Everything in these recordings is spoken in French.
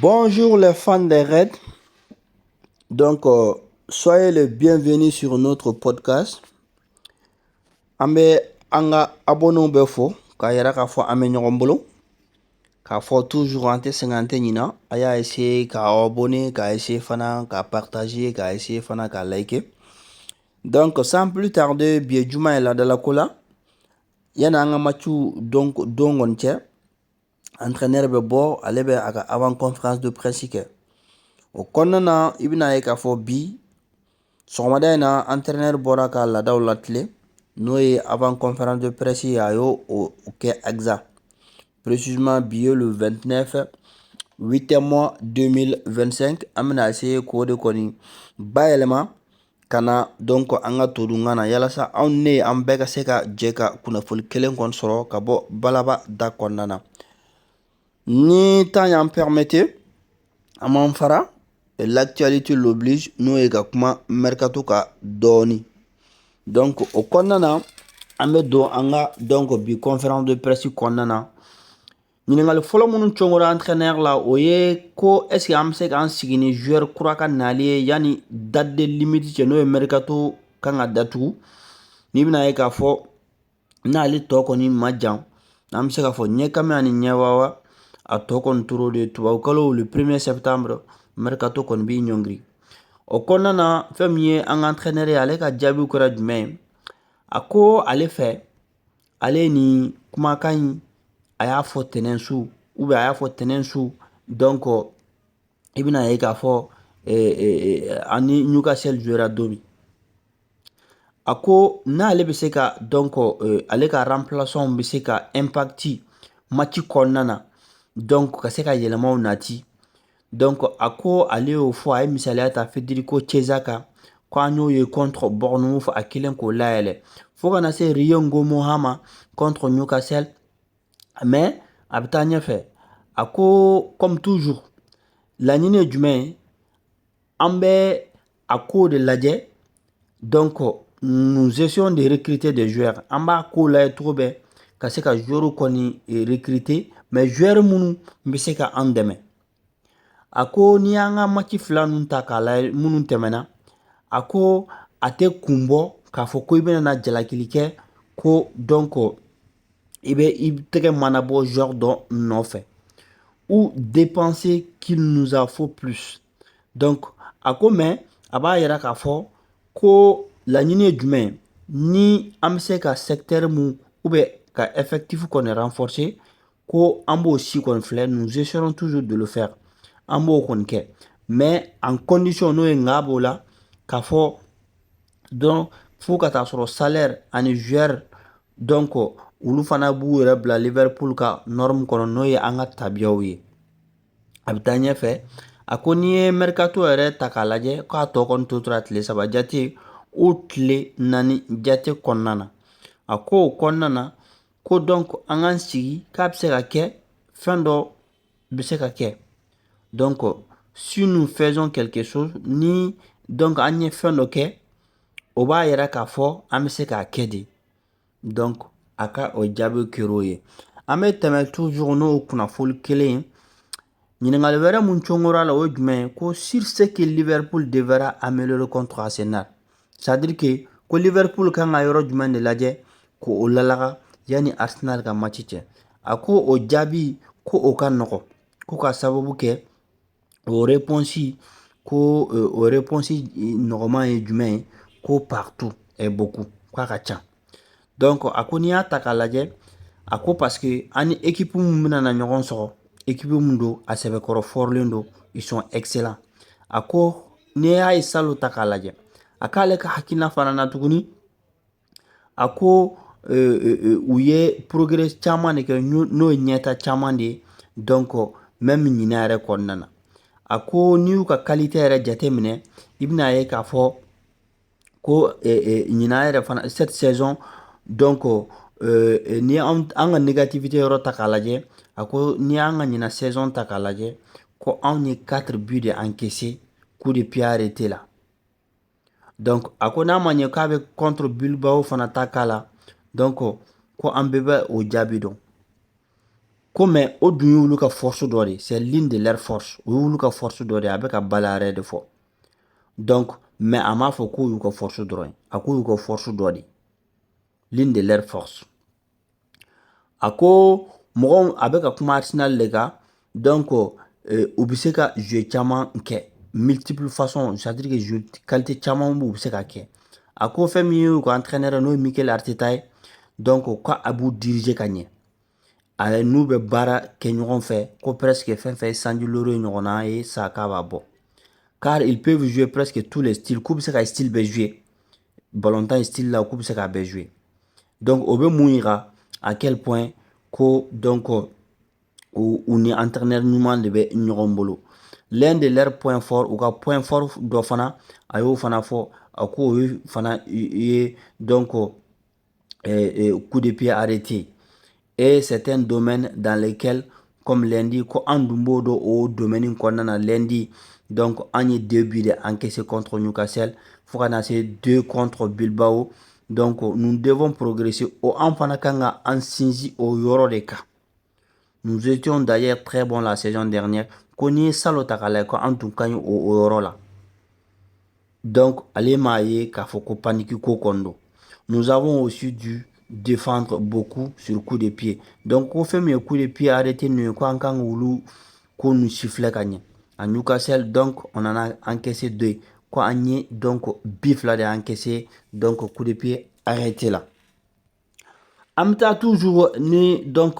Bonjour les fans des Reds. Donc, soyez les bienvenus sur notre podcast. Ambe anga abono befo ka yara ka fo ame nyogombolo ka fo toujours ante 50 nina aya essayer ka abonner ka essayer fana ka partager ka essayer fana ka liker. Donc sans plus tarder bien juma ela de la kola yana anga machu donc dongon che entraîneur be bo alebe aga avant conférence de presse ke o konnana ibina ka fo bi sɔgɔmada in na entraîneur bɔra ka laadaw latile n'o ye avant conférence de presse ye a y'o kɛ exact précisément bi ye le 29 8 mois 2025 an bɛna essayer k'o de kɔni bayɛlɛma ka na donc an ka todunkan na yalasa anw ne an bɛɛ ka se ka jɛ ka kunnafoni kelen kɔni sɔrɔ ka bɔ balaba da kɔnɔna na ni temps y'an permettre an m'an fara l'actualité l'oblige n'o ye ka kuma mercato ka dɔɔni donc o kɔnɔna na an bɛ don an ka donc bi conférence de presse kɔnɔna na ɲininkali fɔlɔ minnu cɔngɔra entraîneur la o ye ko est ce que an bɛ se k'an sigi ni joueur kura ka nali ye yanni date de limite cɛ n'o ye mercato kan ka datugu n'i bɛna ye k'a fɔ n'ale tɔ kɔni ma jan an bɛ se k'a fɔ ɲɛkami ani ɲɛwawa a tɔ kɔni tora de tubabukalo le 1er septembre mercato kɔni b'i ɲɔngiri o kɔnɔna na fɛn min ye an ka entraîneur ye ale ka jaabiw kɛra jumɛn ye a ko ale fɛ ale ni kumakan in a y'a fɔ tɛnɛn su a y'a fɔ tɛnɛn su donc i bɛna ye k'a fɔ ani Newcastle jouera don min a ko n'ale bɛ se ka donc ale ka remplaçant bɛ se ka impacti match kɔnɔna na donc ka se ka yɛlɛmaw nati donc a ko ale y'o fɔ a ye misaliya ta Federico Chiesa kan ko an y'o ye contre Bournemouth a kelen k'o layɛlɛ fo kana se Rio Ngomo ma contre Newcastle mais a bɛ taa ɲɛfɛ a ko comme toujours laɲini ye jumɛn ye an bɛ a ko de lajɛ donc nous essayons de recruter des joueurs an b'a ko lajɛ cogo bɛɛ ka se ka joueurs kɔni recruter mais joueurs minnu bɛ se ka an dɛmɛ a ko n'i y'an ka match fila ninnu ta k'a lajɛ minnu tɛmɛna a ko a tɛ kun bɔ k'a fɔ ko i bɛna jalakili kɛ ko donc i tɛgɛ mana bɔ joueur dɔ nɔfɛ ou dépenser qu'il nous a faut plus donc a ko mais a b'a yira k'a fɔ ko laɲini ye jumɛn ye ni an bɛ se ka secteur mun ou bien ka effectif kɔni renforcer ko an b'o si kɔni filɛ nous essayons toujours de le faire an b'o kɔni kɛ mais en condition n'o ye nka b'o la k'a fɔ donc fo ka taa sɔrɔ salaire ani joueur donc olu fana b'u yɛrɛ bila Liverpool ka norme kɔnɔ n'o ye an ka tabiyaw ye a bɛ taa ɲɛfɛ a ko n'i ye mercato yɛrɛ ta k'a lajɛ k'a tɔ kɔni to tora tile saba jate o tile 4 jate kɔnɔna na a ko o kɔnɔna na ko donc an k'an sigi k'a bɛ se ka kɛ fɛn dɔ bɛ se ka kɛ donc si nous faisons quelque chose ni donc an ye fɛn dɔ kɛ o b'a yira k'a fɔ an bɛ se k'a kɛ de donc a ka o jaabi kɛr'o ye an bɛ tɛmɛ toujours n'o kunnafoni kelen ye ɲininkali wɛrɛ mun cɔngɔra la o ye jumɛn ye ko sur ce que Liverpool devra améliorer contre Arsenal c'est à dire que ko Liverpool kan ka yɔrɔ jumɛn de lajɛ k'o lalaga yanni Arsenal ka match cɛ a ko o jaabi ko o ka nɔgɔ ko ka sababu kɛ o réponse ko o réponse nɔgɔman ye jumɛn ye ko partout est beaucoup k'a ka ca donc a ko n'i y'a ta k'a lajɛ a ko parce que ani équipe mun bɛna na ɲɔgɔn sɔgɔ équipe mun don a sɛbɛkɔrɔ fɔrilen don ils sont excellents a ko n'i y'a ye salon ta k'a lajɛ a k'ale ka hakilina fana na tuguni a ko u ye progrès caman de kɛ n'o ye ɲɛta caman de ye donc même ɲinan yɛrɛ kɔnɔna na a ko n'i y'u ka qualité yɛrɛ jate minɛ i bɛna ye k'a fɔ ko ɲinan yɛrɛ fana cette saison donc ni an ka négativité yɔrɔ ta k'a lajɛ a ko ni an ka ɲinan saison ta k'a lajɛ ko anw ye 4 buts de encaissé coup de pied arrêté la donc a ko n'a ma ɲɛ k'a bɛ contre Bilbao fana ta k'a la donc ko an bɛɛ bɛ o jaabi dɔn Comme o dun y'olu ka force dɔ de, c'est l'une de leurs forces. O y'olu ka force dɔ de a bɛ ka bala yɛrɛ de fɔ. Donc mais a m'a fɔ k'o y'u ka force dɔrɔn ye, a k'o y'u ka force dɔ de, l'une de leurs forces. A ko mɔgɔw a bɛ ka kuma Arsenal de kan, donc u bɛ se ka jouer caman kɛ, multiple façons, c'est-à-dire que jeu qualité caman b'u bɛ se ka kɛ. A ko fɛn min ye u ka entraîneur n'o ye Mikel Arteta ye, donc ko a b'u diriger ka ɲɛ. Ale n'u bɛ baara kɛ ɲɔgɔn fɛ, ko presque fɛn fɛn ye sanji loro ye ɲɔgɔnna ye sa k'a b'a bɔ. Car ils peuvent jouer presque tous les styles, k'u bɛ se ka style bɛɛ jouer. Ballon-tan style la k'u bɛ se k'a bɛɛ jouer. Donc o bɛ mun yira à quel point ko donc u ni entraîneur ɲuman de bɛ ɲɔgɔn bolo. L'un de leurs points forts, ou ka point fort dɔ fana, a y'o fana fɔ, a ko o ye fana ye donc coup de pied arrêté. Et c'est un domaine dans lequel, comme lundi, ko an dun b'o dɔn o domaine in kɔnɔna na lundi, donc an ye 2 buts de encaissé contre Newcastle, fo ka na se 2 contre Bilbao. Donc nous devons progresser. O an fana kan ka an sinsin o yɔrɔ de kan. Nous étions d'ailleurs très bons la saison dernière. Ko n'i ye salon ta k'a lajɛ ko an tun ka ɲi o yɔrɔ la. Donc ale m'a ye k'a fɔ ko panique ko kɔni don. Nous avons aussi dû défendre beaucoup sur coup de pied. Donc ko fɛn min ye coup de pied arrêté ninnu ye ko an kan k'olu ko nu siffler ka ɲɛ. À Newcastle, donc on en a encaissé 2. Ko an ye donc bif la de encaissé, donc coup de pied arrêté là. An bɛ taa toujours ni donc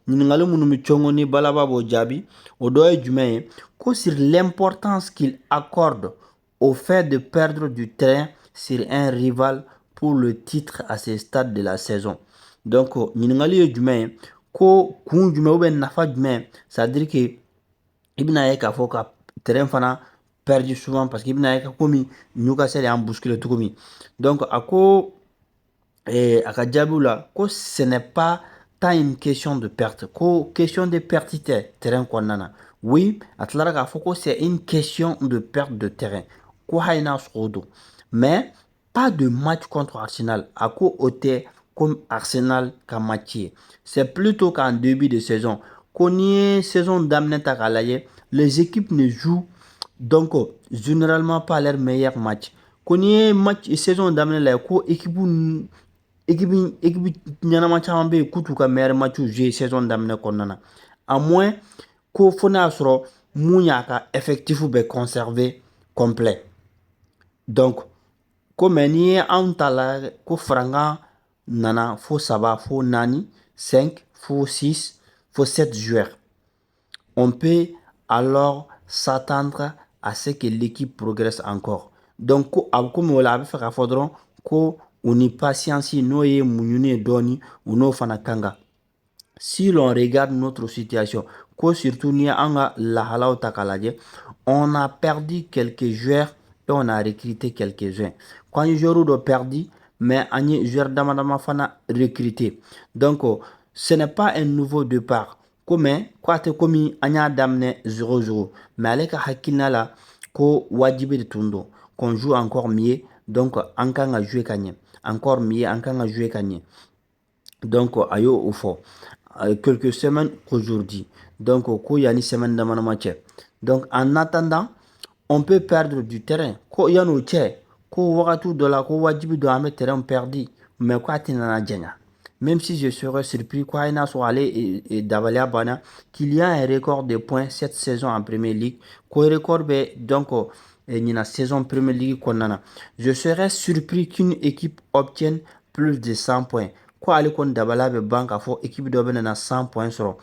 ɲininkali minnu bɛ cɔngɔ ni balaba b'o jaabi, o dɔ ye jumɛn ye, ko sur l'importance qu'il accorde au fait de perdre du terrain sur un rival pour le titre à ce stade de la saison. Donc ɲininkali ye jumɛn ye, ko kun jumɛn ou bien nafa jumɛn, c'est-à-dire que i bɛna ye k'a fɔ ka terrain fana perdu souvent parce que i bɛna ye ka komi Newcastle y'an bousculer cogo min. Donc a ko a ka jaabiw la ko ce n'est pas tant une question de perte, ko question de perte tɛ terrain kɔnɔna na. Oui, a tilara k'a fɔ ko c'est une question de perte de terrain, ko hali n'a sɔrɔ o don, mais pas de match contre Arsenal. A ko o tɛ comme Arsenal ka match ye, c'est plutôt qu'en début de saison, ko n'i ye saison daminɛ ta k'a lajɛ, les équipes ne jouent donc généralement pas leur meilleur match. Ko n'i ye match saison daminɛ lajɛ, ko équipe ɲɛnama caman bɛ yen k'u t'u ka meilleur match jouer saison daminɛ kɔnɔna na, à moins ko fo n'a sɔrɔ mun y'a ka effectif bɛ conserver complet. Donc ko mais n'i ye anw ta la ko farankan nana fo 3 fo 4 5 fo 6 fo 7 joueurs, on peut alors s'attendre à ce que l'équipe progresse encore. Donc ko a bɛ komi o la a bɛ fɛ k'a fɔ dɔrɔn ko u ni patience n'o ye muɲuni ye dɔɔni u n'o fana kan ka. Si l'on regarde notre situation, ko surtout ni an ka lahalaw ta k'a lajɛ, on a perdu quelques joueurs et on a recruté quelques-uns. Ko an ye joueurs dɔ perdu, mais an ye joueurs dama dama fana recruté. Donc ce n'est pas un nouveau départ. Ko mais ko a tɛ komi an y'a daminɛ 0-0, mais ale ka hakilina la ko wajibi de tun don, qu'on joue encore mieux, donc an kan ka jouer ka ɲɛ, encore mieux an kan ka jouer ka ɲɛ. Donc a y'o o fɔ quelques semaines aujourd'hui, donc ko yanni semaine dama dama cɛ. Donc en attendant, on peut perdre du terrain, ko yan'o cɛ, ko wagati dɔ la ko wajibi don an bɛ terrain perdu, mais ko a tɛ nana janya. Même si je serais surpris quoi il n'a soit allé et Davalia Bana qu'il y a un record de points cette saison en Premier League, ko record be donc la saison Premier League konana. Je serais surpris qu'une équipe obtienne plus de 100 points. Ko ale kon Dabala be banque à fort équipe de na 100 points sur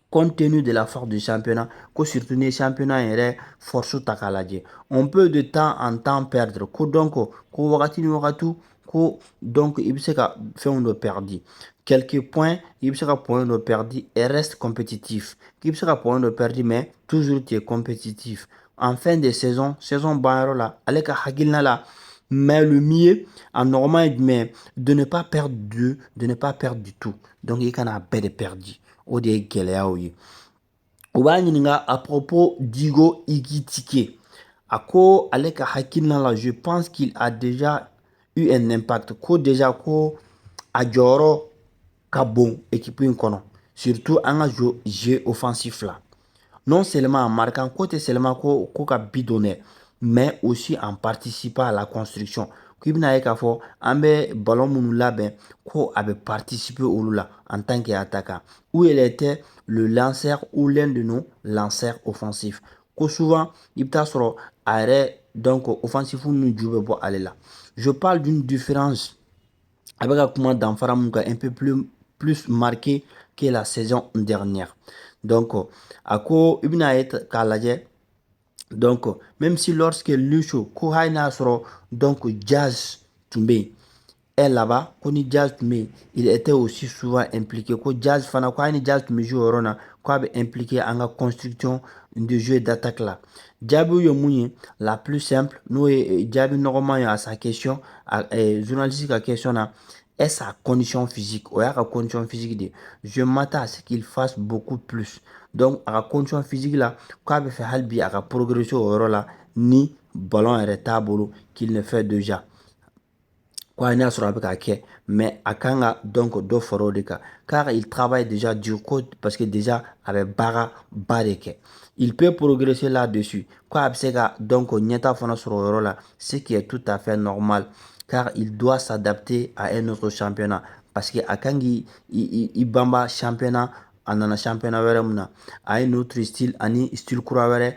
compte tenu de la force du championnat, ko surtout les championnats yɛrɛ force ta k'a lajɛ, on peut de temps en temps perdre, ko donc ko wagati ni wagati ko donc i bɛ se ka fɛnw dɔ perdu, quelques points i bɛ se ka points dɔ perdu et reste compétitif, k'i bɛ se ka points dɔ perdu mais toujours tu es compétitif. En fin de saison banyɔrɔ la ale ka hakilina la, mais le mieux en normal mais de ne pas perdre de ne pas perdre du tout, donc i kana bɛɛ de perdu, o de ye gɛlɛyaw ye. O b'a ɲininka à propos d'Hugo Ekitike, a ko ale ka hakilina la, je pense qu'il a déjà eu un impact, ko déjà ko a jɔyɔrɔ ka bon équipe in kɔnɔ, surtout en jeu offensif là. Non seulement en marquant, côté seulement qu'on a bidonné, mais aussi en participant à la construction. Qui n'a qu'à faire, un ballon mounou là, ben, qu'on avait participé au là en tant qu'attaquant, où il était le lanceur ou l'un de nos lanceurs offensifs. Que souvent, il t'a sur arrêt, donc offensif, nous jouons pour aller là. Je parle d'une différence avec un comment d'Anfara un peu plus marqué que la saison dernière. Donc, à quoi il n'a été calagé. Donc, même si lorsque Lucho, Kohaina soro, donc Jazz Tumbe est là-bas, Koni Jazz Tumbe, il était aussi souvent impliqué. Ko Jazz Fana, Kohaina Jazz Tumbe joue au Rona, quoi impliqué en la construction de jeu d'attaque là. Diaby Yomouni, la plus simple, nous, Diaby normalement à sa question, journalistique à question là, est sa condition physique. Ou à la condition physique de, je m'attends à ce qu'il fasse beaucoup plus. Donc, à la condition physique là, quoi fait halbi à la progression au rôle là, ni ballon et tableau qu'il ne fait déjà. Quoi, il y a sur mais à Kanga, donc, do forodeka. Car il travaille déjà du code parce que déjà, avec Bara Bareke. Il peut progresser là-dessus. Quoi, donc, Nyeta Fona sur le rôle là, ce qui est tout à fait normal. Car il doit s'adapter à un autre championnat. Parce que à Kangi, il bamba championnat, en un championnat, à un autre style, ani style Kourawere,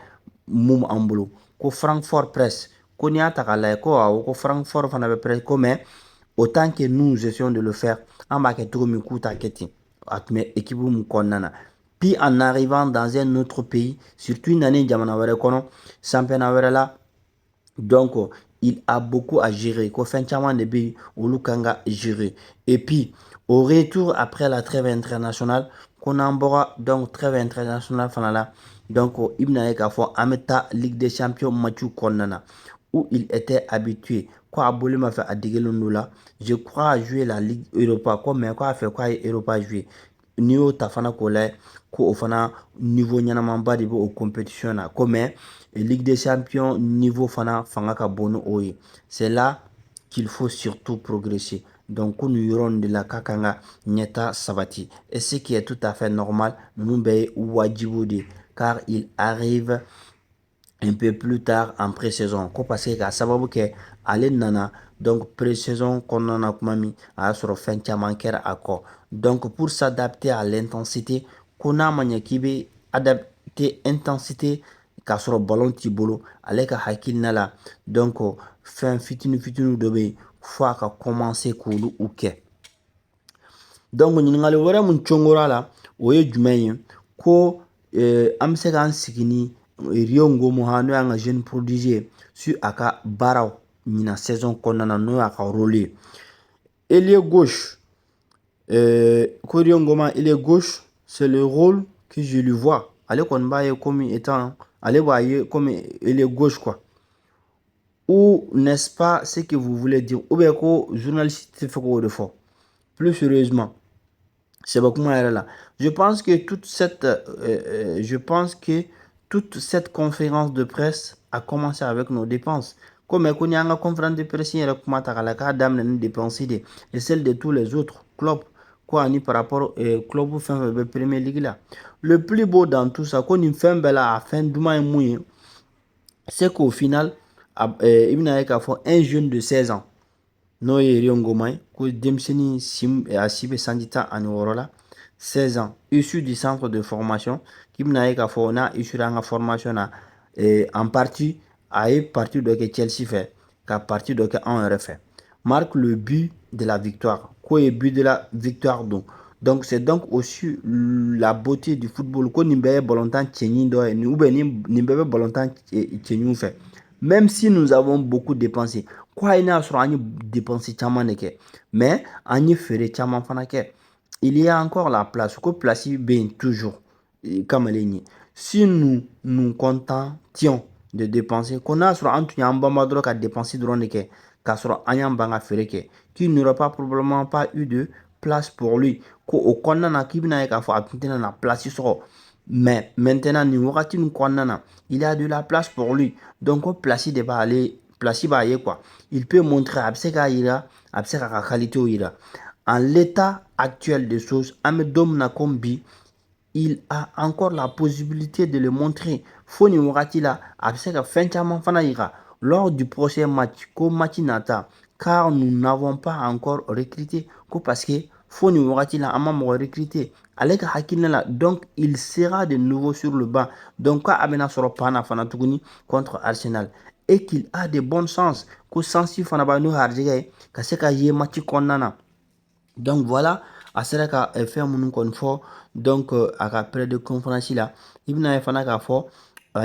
Moum Ambolo. Ko Francfort Press. Ko ni ta k'a lajɛ ko awɔ ko Francfort fana bɛ presse ko mais autant que nous essayons de le faire an b'a kɛ cogo min k'u t'a kɛ ten a tun bɛ équipe min kɔnɔna na. Puis en arrivant dans un autre pays, surtout nani jamana wɛrɛ kɔnɔ championnat wɛrɛ la, donc il a beaucoup à gérer. Ko fɛn caman de bɛ yen olu kan ka gérer. Et puis au retour après la trêve internationale, ko n'an bɔra donc trêve internationale fana la, donc i bɛna ye k'a fɔ an bɛ taa Ligue des Champions matchs kɔnɔna na où il était habitué. Quoi a boli m'a fait à là, je crois à jouer la Ligue Europa. Quoi mais quoi a fait quoi Europa jouer. Niveau tafana kola ko ofana niveau nyanamamba de au compétition na comme Ligue des Champions niveau fana fanga ka bono oye. C'est là qu'il faut surtout progresser. Donc nous y de la kakanga nyeta sabati. Et ce qui est tout à fait normal, nous be wajibudi car il arrive un peu plus tard en pré-saison. Parce que à sababu que ale nana donc pré-saison qu'on a kumami a sur fin chamanker accord. Donc pour s'adapter à l'intensité qu'on a mania kibe adapter intensité ka sur ballon tibolo ale ka hakil nala donc fin fitinu dobe faut ka commencer kulu uke. Donc ɲininkali wɛrɛ mun congora la o ye jumɛn ye ko an bɛ se k'an sigi ni Rio Ngomo n'o y'an ka jeune prodige sur a ka baaraw ɲina saison kɔnɔna na n'o y'a ka rôle ye. Ailier gauche, ko Rio Ngoma ailier gauche, c'est le rôle que je lui vois. Ale kɔni b'a ye comme étant, ale b'a ye comme ailier gauche quoi. Ou n'est-ce pas ce que vous voulez dire? Ou bien ko journaliste fait quoi de fort? Plus sérieusement. C'est beaucoup moins là. Je pense que toute cette conférence de presse a commencé avec nos dépenses. Comme on a une conférence de presse, il y a une dépenses et celle de tous les autres clubs. Quoi, ni par rapport au club fin de Premier League là. Le plus beau dans tout ça, qu'on fait à fin du mois c'est qu'au final, il y a un jeune de 16 ans. No ye Riongomai, ko Demseni Asibe Sandita Anorola, 16 ans, issu du centre de formation, qui m'a dit qu'on a issu de la formation en partie, à partir de que Chelsea fait, qu'à partir de que on refait, marque le but de la victoire, quoi est but de la victoire donc c'est donc aussi la beauté du football, qu'on n'y peut volontaire tchénin doit, ou bien n'y peut volontaire tchénin fait. Même si nous avons beaucoup dépensé, quoi il y a sur un dépensé chamaneke, mais un ferait chaman fanake. Il y a encore la place, que place bien toujours, comme elle. Si nous contentions de dépenser, qu'on a sur un tout un bon madro qu'à dépenser durant les quais, qu'à sur un banga fereke, qui n'aura pas probablement pas eu de place pour lui, qu'au condamna qui n'a qu'à faire la place sur. Mais maintenant, il y a de la place pour lui. Donc, place de va aller, place quoi. Il peut montrer à la qualité. En l'état actuelle des choses, Amedom Nakombi, il a encore la possibilité de le montrer. Foni wakati la, abseka fenchaman fana ira. Lors du prochain match, ko match nata, car nous n'avons pas encore recruté, parce que Foni wakati la, ama mo recruté. Avec Hakinela, donc il sera de nouveau sur le banc. Donc, quand Abena sera pana fana tuguni contre Arsenal, et qu'il a de bonnes chances, que sensi fana ba no harjige, kaseka ye match konana. Donc voilà, à cela qu'a fait mon confort, donc après de conférence là, il n'a pas qu'à faire,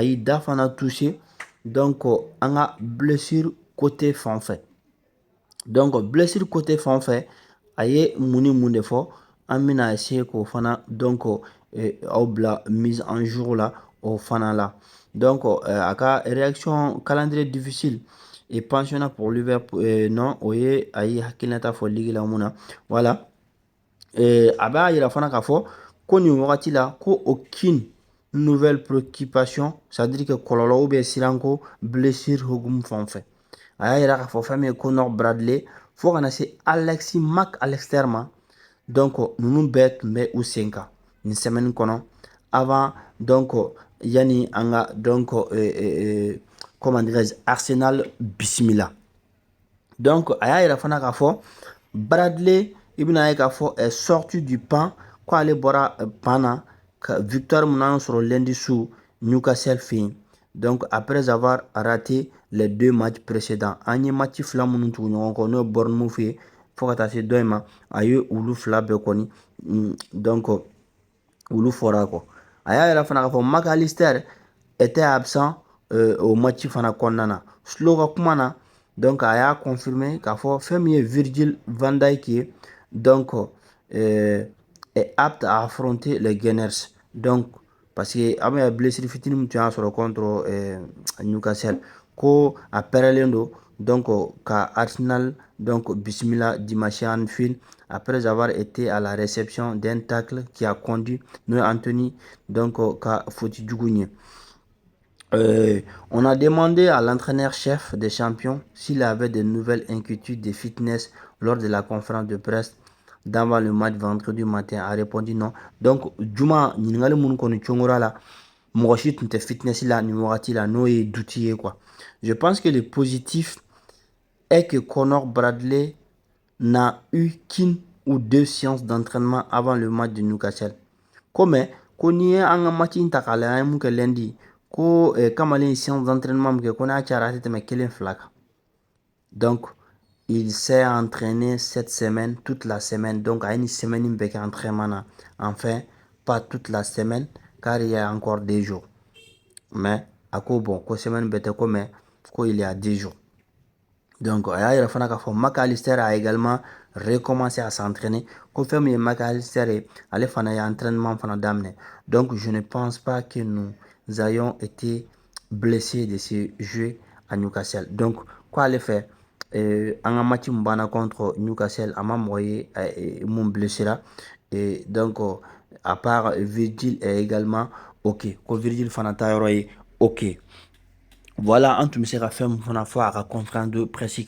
il a fana touché, donc on a blessure côté fanfait. Donc blessure côté fanfait, aye mouni fort, amina essayer ko fana donc au bla mise en jour là au fana là. Donc aka réaction calendrier difficile et pensionnat pour Liverpool non oye aye hakilata for ligue la muna. Voilà. A b'a yira fana k'a fɔ ko nin wagati la ko aucune nouvelle préoccupation, c'est-à-dire que kɔlɔlɔ ou bien siranko blessure hukumu fan fɛ. A y'a yira k'a fɔ fɛn min ye Conor Bradley fo kana se Alexis Mac Allister ma. Donc ninnu bɛɛ tun bɛ u sen kan nin semaine kɔnɔ avant donc yani an ka donc comment dirais-je Arsenal bisimila. Donc a y'a yira fana k'a fɔ Bradley Ibn Kafo est sorti du pan quand il bora pana victoire Mounan sur lundi sous Newcastle fin. Donc après avoir raté les 2 matchs précédents, un match flam nous tournons qu'on Bournemouth fait faut attacher deux ma aye ulu fla be koni donc ulu fora ko. Aya la fana ko McAllister était absent au match fana konana. Sloga kumana donc aya confirmé qu'a fait Virgil van Dijk donc est apte à affronter les Gunners. Donc parce que avec la blessure fitini tu as sur le contre Newcastle ko a perelendo donc ka Arsenal donc bismillah dimanche en fil après avoir été à la réception d'un tacle qui a conduit Noé Anthony donc ka Foti Djougouni. On a demandé à l'entraîneur-chef des champions s'il avait de nouvelles inquiétudes de fitness lors de la conférence de presse d'avant le match vendredi matin. A répondu non. Donc, Juma, Ningali Mounkonu Chongora la, Mouachit n'était fitness là, Nimorati la, no et d'outiller quoi. Je pense que le positif est que Conor Bradley n'a eu qu'une ou 2 séances d'entraînement avant le match de Newcastle. Comme, qu'on y ait un match intakala, un mouke lundi. Ko kamalen séance d'entraînement que qu'on a chargé mais quel flac. Donc il s'est entraîné cette semaine, toute la semaine. Donc à une semaine il peut entraînement. Enfin, pas toute la semaine car il y a encore 2 jours. Mais à quoi bon, quoi semaine bête comme quoi il y a 10 jours. Donc McAllister a également recommencé à s'entraîner. Confirme McAllister allait faire un entraînement pendant d'amener. Donc je ne pense pas que nous ayons été blessés de ce jeu à Newcastle. Donc quoi aller faire en match mbana contre Newcastle à moyen mon blessé là et donc à part Virgil est également ok. Ko Virgil fanata ok. Voilà en tout cas sera fait mon fois à conférence de presse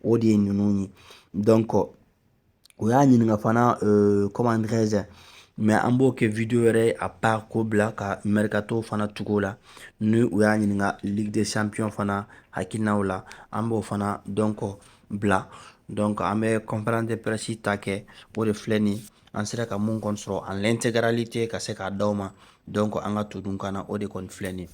au de nununi donc oya nyinga fana comment dirais-je mais an b'o kɛ vidéo yɛrɛ à part ko bila ka mercato fana tugo la ni o y'a ɲininka Ligue des Champions fana hakilinaw la an b'o fana donc bila donc an bɛ conférence de presse ta kɛ o de filɛ nin an sera ka mun kɔni sɔrɔ en l'intégralité ka se k'a d'aw ma donc an ka to dun kana o de kɔni filɛ nin